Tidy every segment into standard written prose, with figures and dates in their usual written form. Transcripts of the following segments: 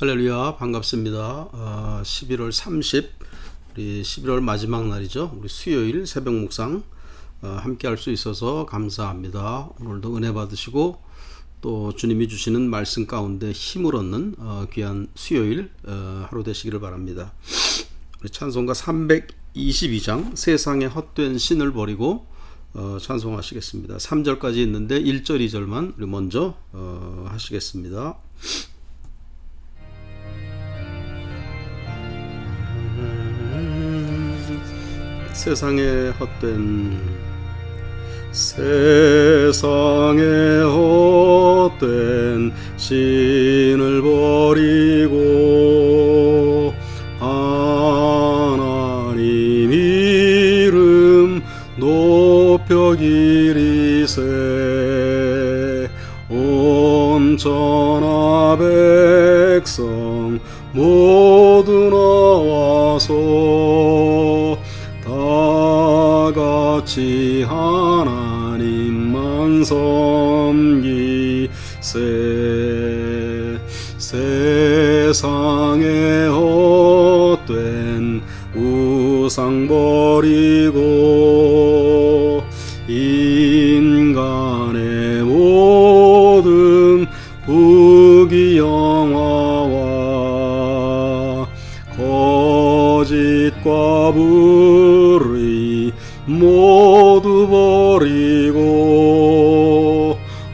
할렐루야, 반갑습니다. 11월 30, 우리 11월 마지막 날이죠. 우리 수요일 새벽 묵상 함께 할 수 있어서 감사합니다. 오늘도 은혜 받으시고 또 주님이 주시는 말씀 가운데 힘을 얻는 귀한 수요일 하루 되시기를 바랍니다. 우리 찬송가 322장 세상의 헛된 신을 버리고 찬송하시겠습니다. 3절까지 있는데 1절, 2절만 우리 먼저 하시겠습니다. 세상의 헛된 신을 버리고 하나님 이름 높여 기리세 온 천하 백성 모두 나와서 다같이 하나님만 섬기세 세상의 헛된 우상 버리고 인간의 모든 부귀영화와 거짓과 불의 모두 버리고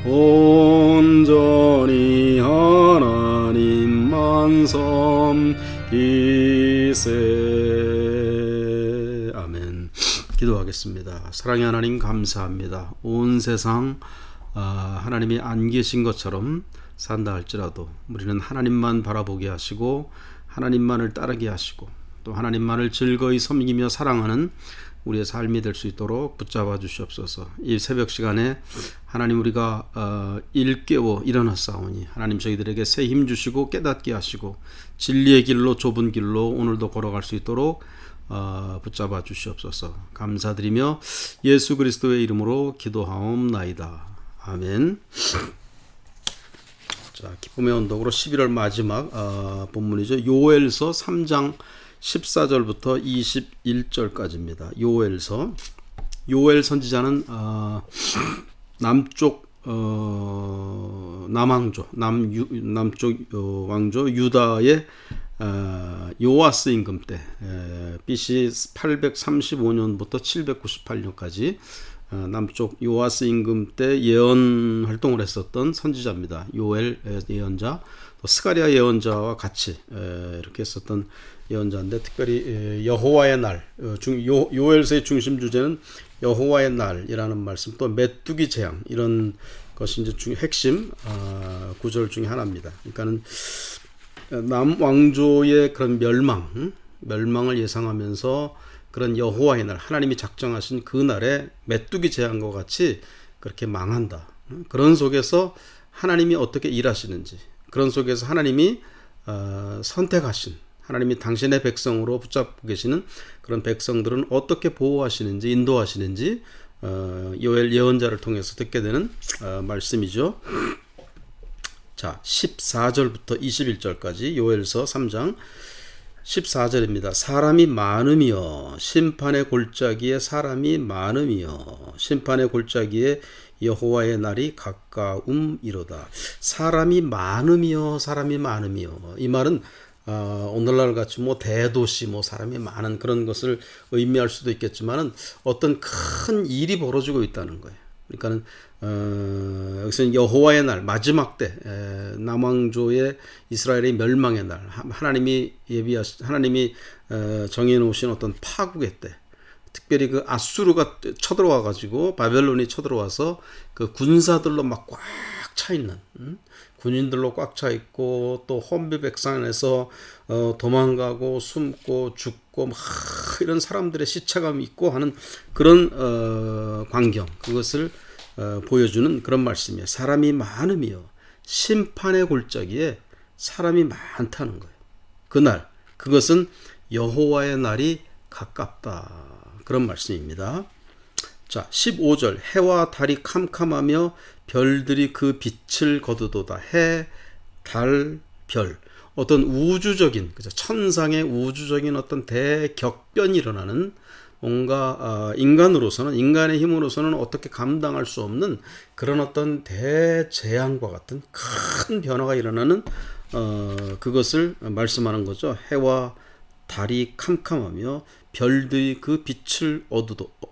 온전히 하나님만 섬기세. 아멘. 기도하겠습니다. 사랑의 하나님, 감사합니다. 온 세상 하나님이 안 계신 것처럼 산다 할지라도 우리는 하나님만 바라보게 하시고 하나님만을 따르게 하시고 또 하나님만을 즐거이 섬기며 사랑하는 우리의 삶이 될 수 있도록 붙잡아 주시옵소서. 이 새벽 시간에 하나님, 우리가 일깨워 일어났사오니 하나님 저희들에게 새 힘 주시고 깨닫게 하시고 진리의 길로 좁은 길로 오늘도 걸어갈 수 있도록 붙잡아 주시옵소서. 감사드리며 예수 그리스도의 이름으로 기도하옵나이다. 아멘. 자, 기쁨의 언덕으로 11월 마지막 본문이죠. 요엘서 3장 14절부터 21절까지입니다. 요엘서. 요엘 선지자는 남쪽 남왕조 남쪽 왕조 유다의 요아스 임금 때 BC 835년부터 798년까지 남쪽 요아스 임금 때 예언 활동을 했었던 선지자입니다. 요엘 예언자, 또 스가랴 예언자와 같이 이렇게 했었던 예언자인데, 특별히 여호와의 날, 요엘서의 중심 주제는 여호와의 날이라는 말씀, 또 메뚜기 재앙, 이런 것이 이제 핵심 구절 중에 하나입니다. 그러니까는 남왕조의 그런 멸망을 예상하면서 그런 여호와의 날, 하나님이 작정하신 그 날에 메뚜기 재앙과 같이 그렇게 망한다. 그런 속에서 하나님이 어떻게 일하시는지, 그런 속에서 하나님이 선택하신, 하나님이 당신의 백성으로 붙잡고 계시는 그런 백성들은 어떻게 보호하시는지, 인도하시는지 요엘 예언자를 통해서 듣게 되는 말씀이죠. 자, 14절부터 21절까지 요엘서 3장 14절입니다. 사람이 많으며 심판의 골짜기에 사람이 많으며 심판의 골짜기에 여호와의 날이 가까움이로다. 사람이 많으며 이 말은 오늘날 같이 대도시 사람이 많은 그런 것을 의미할 수도 있겠지만은 어떤 큰 일이 벌어지고 있다는 거예요. 그러니까는 여기서는 여호와의 날, 마지막 때, 남왕조의 이스라엘의 멸망의 날, 하나님이 정해놓으신 어떤 파국의 때, 특별히 그 아수르가 쳐들어와 가지고, 바벨론이 쳐들어와서 그 군사들로 막 꽉 차 있는, 군인들로 꽉 차 있고, 또 혼비 백산에서 도망가고 숨고 죽고 이런 사람들의 시체감이 있고 하는 그런 광경, 그것을 보여주는 그런 말씀이에요. 사람이 많으며 심판의 골짜기에 사람이 많다는 거예요. 그날, 그것은 여호와의 날이 가깝다, 그런 말씀입니다. 자, 15절. 해와 달이 캄캄하며 별들이 그 빛을 거두도다. 해, 달, 별. 어떤 우주적인, 그죠? 천상의 우주적인 어떤 대격변이 일어나는, 뭔가 인간으로서는, 인간의 힘으로서는 어떻게 감당할 수 없는 그런 어떤 대재앙과 같은 큰 변화가 일어나는 그것을 말씀하는 거죠. 해와 달이 캄캄하며 별들이 그 빛을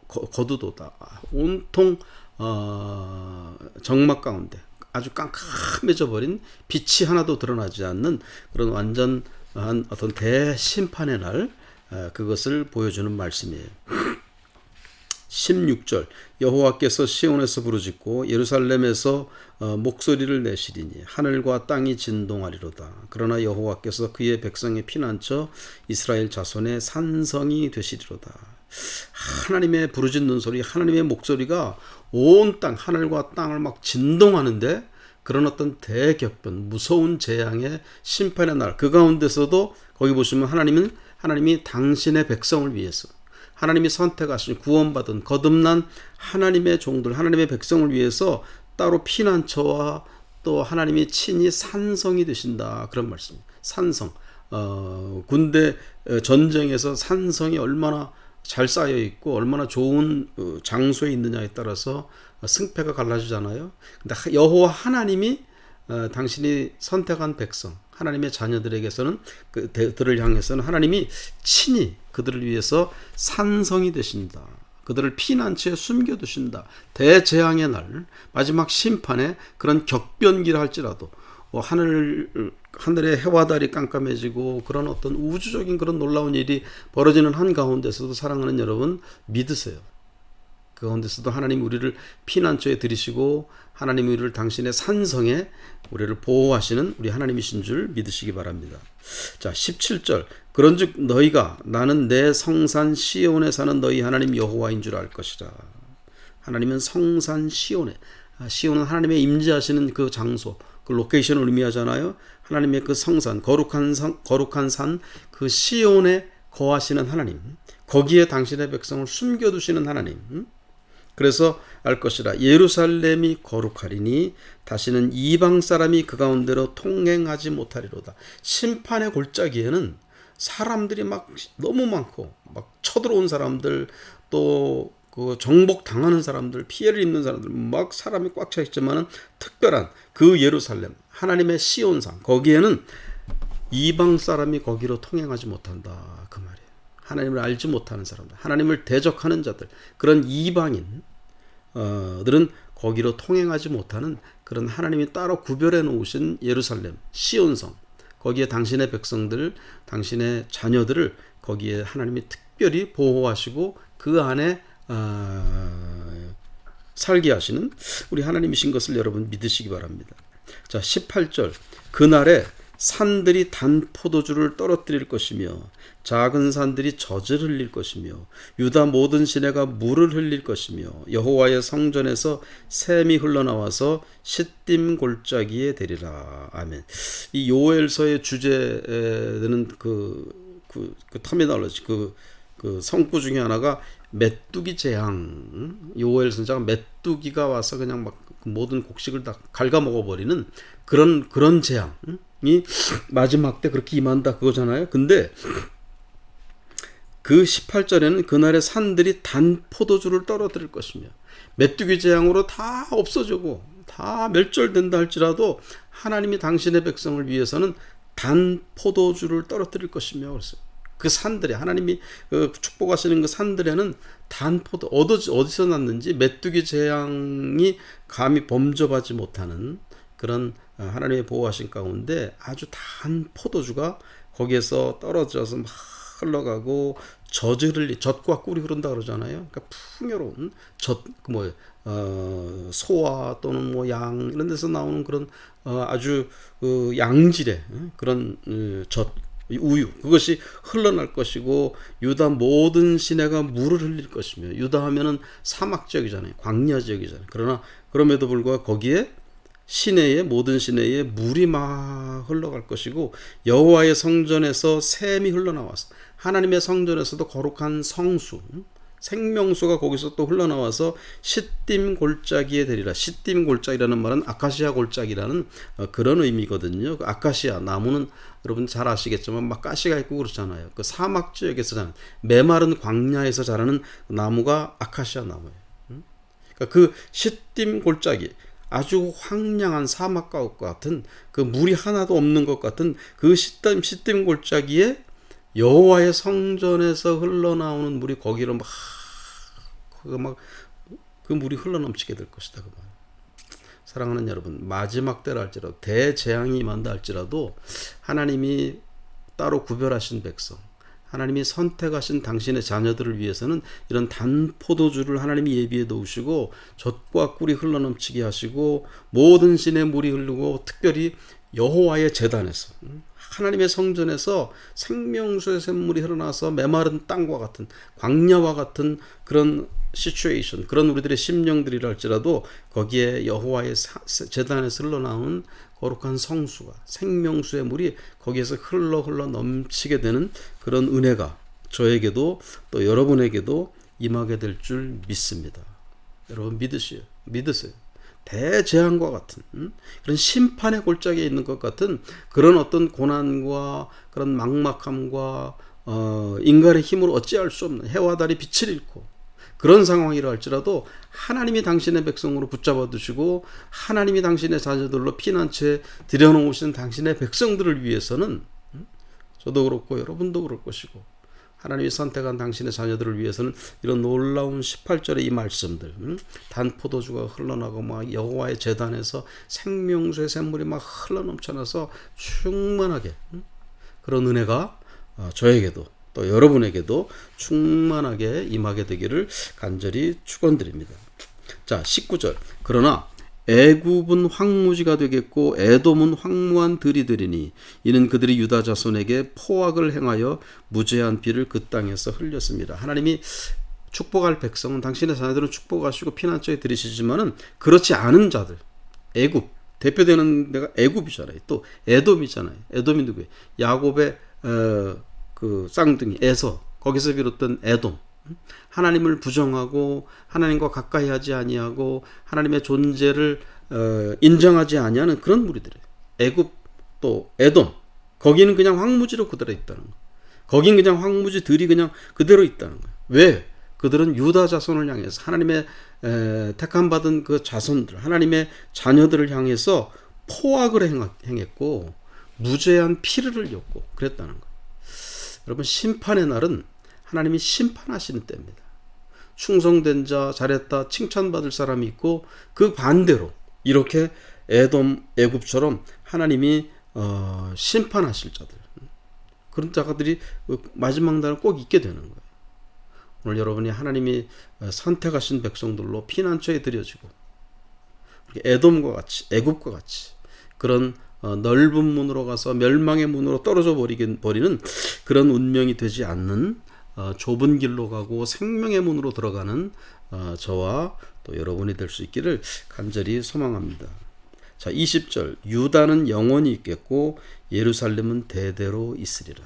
거두도다. 온통 정막 가운데 아주 깜깜해져 버린, 빛이 하나도 드러나지 않는 그런 완전한 어떤 대심판의 날, 그것을 보여주는 말씀이에요. 16절 여호와께서 시온에서 부르짖고 예루살렘에서 목소리를 내시리니 하늘과 땅이 진동하리로다. 그러나 여호와께서 그의 백성의 피난처 이스라엘 자손의 산성이 되시리로다. 하나님의 부르짖는 소리, 하나님의 목소리가 온 땅, 하늘과 땅을 막 진동하는데, 그런 어떤 대격변, 무서운 재앙의 심판의 날, 그 가운데서도 거기 보시면 하나님이 당신의 백성을 위해서, 하나님이 선택하신 구원받은 거듭난 하나님의 종들, 하나님의 백성을 위해서 따로 피난처와 또 하나님이 친히 산성이 되신다, 그런 말씀. 산성, 군대 전쟁에서 산성이 얼마나 잘 쌓여 있고 얼마나 좋은 장소에 있느냐에 따라서 승패가 갈라지잖아요. 근데 여호와 하나님이 당신이 선택한 백성, 하나님의 자녀들에게서는, 그들을 향해서는 하나님이 친히 그들을 위해서 산성이 되신다. 그들을 피난처에 숨겨두신다. 대재앙의 날, 마지막 심판의 그런 격변기라 할지라도 하늘의 해와 달이 깜깜해지고 그런 어떤 우주적인 그런 놀라운 일이 벌어지는 한가운데서도 사랑하는 여러분, 믿으세요. 그 가운데서도 하나님 우리를 피난처에 들이시고 하나님 우리를 당신의 산성에 우리를 보호하시는 우리 하나님이신 줄 믿으시기 바랍니다. 자, 17절 그런즉 너희가 나는 내 성산 시온에 사는 너희 하나님 여호와인 줄 알 것이라. 하나님은 성산 시온에, 시온은 하나님의 임재하시는 그 장소, 그 로케이션을 의미하잖아요. 하나님의 그 성산, 거룩한 산, 그 시온에 거하시는 하나님, 거기에 당신의 백성을 숨겨두시는 하나님. 그래서 알 것이라. 예루살렘이 거룩하리니 다시는 이방 사람이 그 가운데로 통행하지 못하리로다. 심판의 골짜기에는 사람들이 막 너무 많고, 막 쳐들어온 사람들, 또 그 정복 당하는 사람들, 피해를 입는 사람들, 막 사람이 꽉 차 있지만은 특별한 그 예루살렘, 하나님의 시온산, 거기에는 이방 사람이 거기로 통행하지 못한다, 그 말이에요. 하나님을 알지 못하는 사람들, 하나님을 대적하는 자들, 그런 이방인들은 거기로 통행하지 못하는 그런 하나님이 따로 구별해 놓으신 예루살렘, 시온성, 거기에 당신의 백성들, 당신의 자녀들을 거기에 하나님이 특별히 보호하시고 그 안에 살게 하시는 우리 하나님이신 것을 여러분 믿으시기 바랍니다. 자, 18절 그날에 산들이 단 포도주를 떨어뜨릴 것이며 작은 산들이 젖을 흘릴 것이며 유다 모든 시내가 물을 흘릴 것이며 여호와의 성전에서 샘이 흘러나와서 시딤 골짜기에 되리라. 아멘. 이 요엘서의 주제되는 그 터미널로지, 그 성구 중에 하나가 메뚜기 재앙. 요엘 선자가 메뚜기가 와서 그냥 막 모든 곡식을 다 갉아먹어버리는 그런 재앙이 마지막 때 그렇게 임한다, 그거잖아요. 근데 그 18절에는 그날의 산들이 단 포도주를 떨어뜨릴 것이며, 메뚜기 재앙으로 다 없어지고 다 멸절된다 할지라도 하나님이 당신의 백성을 위해서는 단 포도주를 떨어뜨릴 것이며, 그랬어요. 그 산들에, 하나님이 축복하시는 그 산들에는 단 포도, 어디서 났는지 메뚜기 재앙이 감히 범접하지 못하는 그런 하나님의 보호하신 가운데 아주 단 포도주가 거기에서 떨어져서 막 흘러가고 젖과 꿀이 흐른다 그러잖아요. 그러니까 풍요로운 소와 또는 양 이런 데서 나오는 그런 아주 양질의 그런 우유, 그것이 흘러날 것이고 유다 모든 시내가 물을 흘릴 것이며, 유다 하면은 사막 지역이잖아요, 광야 지역이잖아요. 그러나 그럼에도 불구하고 거기에 모든 시내에 물이 막 흘러갈 것이고, 여호와의 성전에서 샘이 흘러나와서, 하나님의 성전에서도 거룩한 성수, 생명수가 거기서 또 흘러나와서 시딤 골짜기에 되리라. 시딤 골짜기라는 말은 아카시아 골짜기라는 그런 의미거든요. 그 아카시아 나무는 여러분 잘 아시겠지만 막 가시가 있고 그렇잖아요. 그 사막 지역에서 자라는 메마른 광야에서 자라는 나무가 아카시아 나무예요. 그러니까 그 시딤 골짜기, 아주 황량한 사막과 같은 그 물이 하나도 없는 것 같은 그 시딤 골짜기에 여호와의 성전에서 흘러나오는 물이 거기로 막 그 물이 흘러넘치게 될 것이다. 그 말. 사랑하는 여러분, 마지막 때라 할지라도 대재앙이 임한다 할지라도 하나님이 따로 구별하신 백성, 하나님이 선택하신 당신의 자녀들을 위해서는 이런 단 포도주를 하나님이 예비해 놓으시고 젖과 꿀이 흘러넘치게 하시고 모든 신의 물이 흐르고 특별히 여호와의 제단에서 하나님의 성전에서 생명수의 샘물이 흘러나서 메마른 땅과 같은 광야와 같은 그런 시츄에이션, 그런 우리들의 심령들이라 할지라도 거기에 여호와의 제단에서 흘러나오는 거룩한 성수가 생명수의 물이 거기에서 흘러 넘치게 되는 그런 은혜가 저에게도 또 여러분에게도 임하게 될 줄 믿습니다. 여러분 믿으세요. 대재앙과 같은 그런 심판의 골짜기에 있는 것 같은 그런 어떤 고난과 그런 막막함과 인간의 힘으로 어찌할 수 없는 해와 달이 빛을 잃고 그런 상황이라 할지라도 하나님이 당신의 백성으로 붙잡아 두시고 하나님이 당신의 자녀들로 피난처에 들여놓으신 당신의 백성들을 위해서는 저도 그렇고 여러분도 그럴 것이고 하나님이 선택한 당신의 자녀들을 위해서는 이런 놀라운 18절의 이 말씀들, 단 포도주가 흘러나고 막 여호와의 제단에서 생명수의 샘물이 막 흘러넘쳐나서 충만하게 그런 은혜가 저에게도 또 여러분에게도 충만하게 임하게 되기를 간절히 축원드립니다. 자, 19절. 그러나 애굽은 황무지가 되겠고 에돔은 황무한 들이 되리니 이는 그들이 유다 자손에게 포악을 행하여 무죄한 비를 그 땅에서 흘렸습니다. 하나님이 축복할 백성은 당신의 자녀들은 축복하시고 피난처에 들이시지만은 그렇지 않은 자들, 애굽 대표되는 데가 애굽이잖아요. 또 에돔이잖아요. 에돔이 누구예요? 야곱의 그 쌍둥이 에서, 거기서 비롯된 에돔. 하나님을 부정하고 하나님과 가까이 하지 아니하고 하나님의 존재를 인정하지 아니하는 그런 무리들이에요. 애굽 또 에돔, 거기는 그냥 황무지로 그대로 있다는 거예요. 거긴 그냥 황무지들이 그냥 그대로 있다는 거예요. 왜? 그들은 유다 자손을 향해서 하나님의 택함 받은 그 자손들, 하나님의 자녀들을 향해서 포악을 행했고 무죄한 피를 흘렸고 그랬다는 거예요. 여러분, 심판의 날은 하나님이 심판하시는 때입니다. 충성된 자, 잘했다, 칭찬받을 사람이 있고 그 반대로 이렇게 에돔, 애굽처럼 하나님이 심판하실 자들, 그런 자들이 마지막 날은 꼭 있게 되는 거예요. 오늘 여러분이 하나님이 선택하신 백성들로 피난처에 들여지고 에돔과 같이, 애굽과 같이 그런 넓은 문으로 가서 멸망의 문으로 떨어져 버리는 그런 운명이 되지 않는 좁은 길로 가고 생명의 문으로 들어가는 저와 또 여러분이 될 수 있기를 간절히 소망합니다. 자, 20절. 유다는 영원히 있겠고 예루살렘은 대대로 있으리라.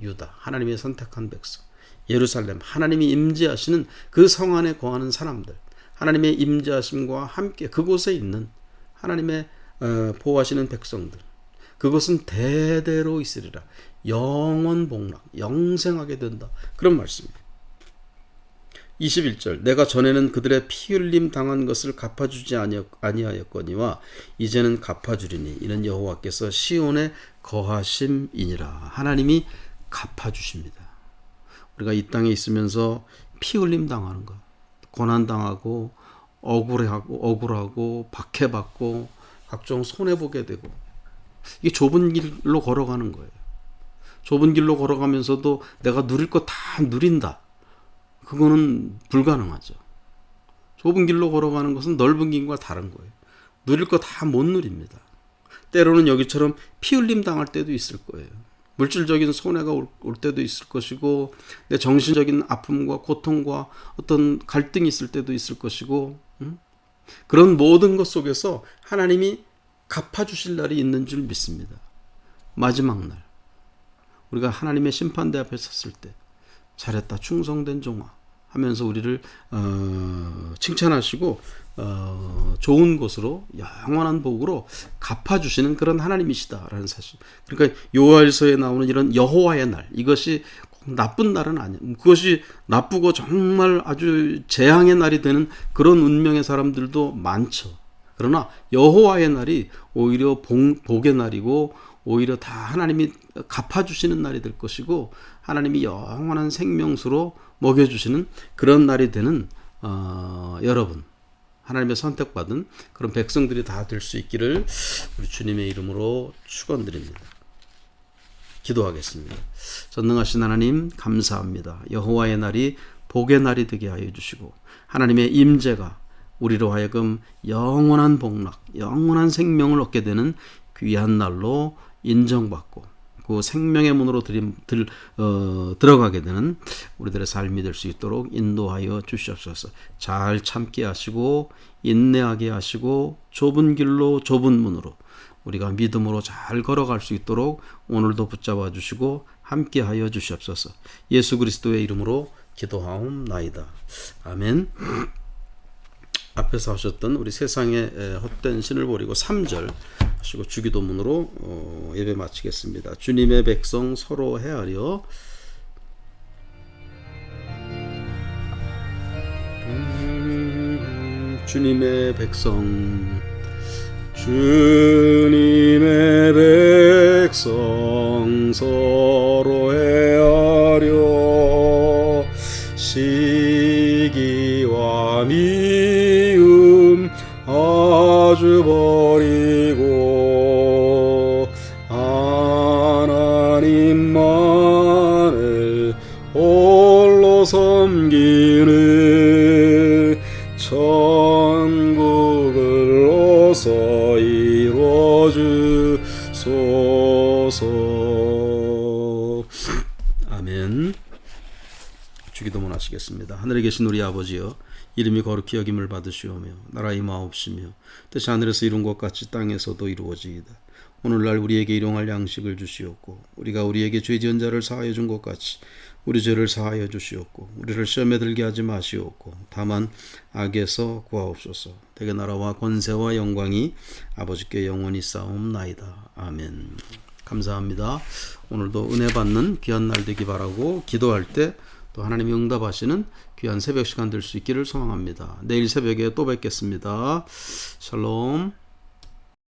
유다, 하나님의 선택한 백성. 예루살렘, 하나님이 임재하시는 그 성 안에 거하는 사람들, 하나님의 임재하심과 함께 그곳에 있는 하나님의 보호하시는 백성들, 그것은 대대로 있으리라. 영원 복락, 영생하게 된다. 그런 말씀입니다. 21절. 내가 전에는 그들의 피 흘림 당한 것을 갚아주지 아니하였거니와 이제는 갚아주리니 이는 여호와께서 시온에 거하심이니라. 하나님이 갚아주십니다. 우리가 이 땅에 있으면서 피 흘림 당하는 것, 고난당하고 억울하고 박해받고 각종 손해보게 되고, 이게 좁은 길로 걸어가는 거예요. 좁은 길로 걸어가면서도 내가 누릴 거 다 누린다, 그거는 불가능하죠. 좁은 길로 걸어가는 것은 넓은 길과 다른 거예요. 누릴 거 다 못 누립니다. 때로는 여기처럼 피 흘림 당할 때도 있을 거예요. 물질적인 손해가 올 때도 있을 것이고, 내 정신적인 아픔과 고통과 어떤 갈등이 있을 때도 있을 것이고, 그런 모든 것 속에서 하나님이 갚아주실 날이 있는 줄 믿습니다. 마지막 날, 우리가 하나님의 심판대 앞에 섰을 때, 잘했다, 충성된 종아, 하면서 우리를 칭찬하시고 좋은 것으로 영원한 복으로 갚아주시는 그런 하나님이시다라는 사실. 그러니까 요엘서에 나오는 이런 여호와의 날, 이것이 꼭 나쁜 날은 아니에요. 그것이 나쁘고 정말 아주 재앙의 날이 되는 그런 운명의 사람들도 많죠. 그러나 여호와의 날이 오히려 복의 날이고 오히려 다 하나님이 갚아주시는 날이 될 것이고 하나님이 영원한 생명수로 먹여주시는 그런 날이 되는 여러분, 하나님의 선택받은 그런 백성들이 다 될 수 있기를 우리 주님의 이름으로 축원드립니다. 기도하겠습니다. 전능하신 하나님 감사합니다. 여호와의 날이 복의 날이 되게 하여 주시고 하나님의 임재가 우리로 하여금 영원한 복락, 영원한 생명을 얻게 되는 귀한 날로 인정받고 그 생명의 문으로 들어가게 되는 우리들의 삶이 될 수 있도록 인도하여 주시옵소서. 잘 참게 하시고 인내하게 하시고 좁은 길로 좁은 문으로 우리가 믿음으로 잘 걸어갈 수 있도록 오늘도 붙잡아 주시고 함께하여 주시옵소서. 예수 그리스도의 이름으로 기도하옵나이다. 아멘. 앞에서 하셨던 우리 세상의 헛된 신을 버리고 3절 하시고 주기도문으로 예배 마치겠습니다. 주님의 백성 서로 헤아려 주님의 백성 주님의 백성 서로 헤아려 시기와 미움 아주 버리고 하나님만을 홀로 섬기는 천국을 어서 이루어 주소서. 아멘. 주기도문 하시겠습니다. 하늘에 계신 우리 아버지여, 이름이 거룩히 여김을 받으시오며 나라 임하옵시며 뜻이 하늘에서 이룬 것 같이 땅에서도 이루어지이다. 오늘날 우리에게 일용할 양식을 주시옵고 우리가 우리에게 죄 지은 자를 사하여 준 것 같이 우리 죄를 사하여 주시옵고 우리를 시험에 들게 하지 마시옵고 다만 악에서 구하옵소서. 대개 나라와 권세와 영광이 아버지께 영원히 싸움나이다. 아멘. 감사합니다. 오늘도 은혜 받는 귀한 날 되기 바라고 기도할 때 또 하나님이 응답하시는 귀한 새벽 시간 될 수 있기를 소망합니다. 내일 새벽에 또 뵙겠습니다. 샬롬.